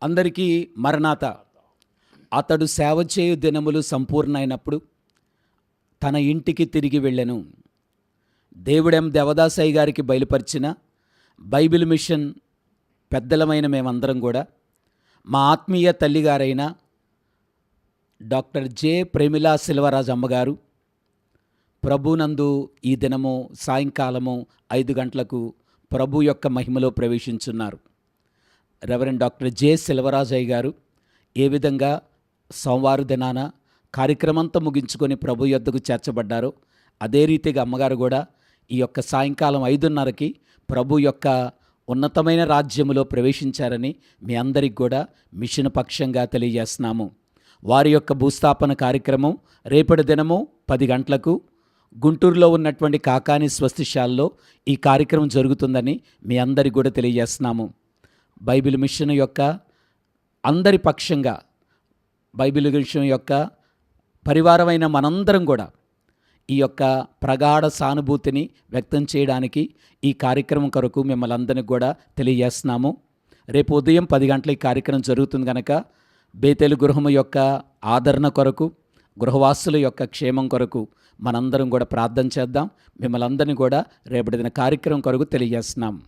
అందరికీ మరణాత. అతడు సేవ చేయు దినములు సంపూర్ణమైనప్పుడు తన ఇంటికి తిరిగి వెళ్ళెను. దేవుడెం దేవదాసయ్య గారికి బయలుపరిచిన బైబిల్ మిషన్ పెద్దలమైన మేమందరం కూడా మా ఆత్మీయ తల్లిగారైన డాక్టర్ జె ప్రేమిలా సెల్వరాజ్ అమ్మగారు ప్రభునందు ఈ దినము సాయంకాలము 5 గంటలకు ప్రభు యొక్క మహిమలో ప్రవేశించున్నారు. రెవరెండ్ డాక్టర్ జె సెల్వరాజయ్య గారు ఏ విధంగా సోమవారం దినాన కార్యక్రమంతా ముగించుకొని ప్రభు యొద్దకు చేర్చబడ్డారో అదే రీతిగా అమ్మగారు కూడా ఈ యొక్క సాయంకాలం 5:30కి ప్రభు యొక్క ఉన్నతమైన రాజ్యములో ప్రవేశించారని మీ అందరికి కూడా మిషన్ పక్షంగా తెలియజేస్తున్నాము. వారి యొక్క భూస్థాపన కార్యక్రమం రేపటి దినము 10 గంటలకు గుంటూరులో ఉన్నటువంటి కాకాని స్వస్తిశాలలో ఈ కార్యక్రమం జరుగుతుందని మీ అందరికి కూడా తెలియజేస్తున్నాము. బైబిల్ మిషన్ యొక్క అందరి పక్షంగా బైబిల్ మిషన్ యొక్క పరివారమైన మనందరం కూడా ఈ యొక్క ప్రగాఢ సానుభూతిని వ్యక్తం చేయడానికి ఈ కార్యక్రమం కొరకు మిమ్మల్ని అందరినీ కూడా తెలియజేస్తున్నాము. రేపు ఉదయం 10 గంటల ఈ కార్యక్రమం జరుగుతుంది కనుక బేతేలు గృహము యొక్క ఆదరణ కొరకు, గృహవాసుల యొక్క క్షేమం కొరకు మనందరం కూడా ప్రార్థన చేద్దాం. మిమ్మల్ని అందరినీ కూడా రేపటి దిన కార్యక్రమం కొరకు తెలియజేస్తున్నాము.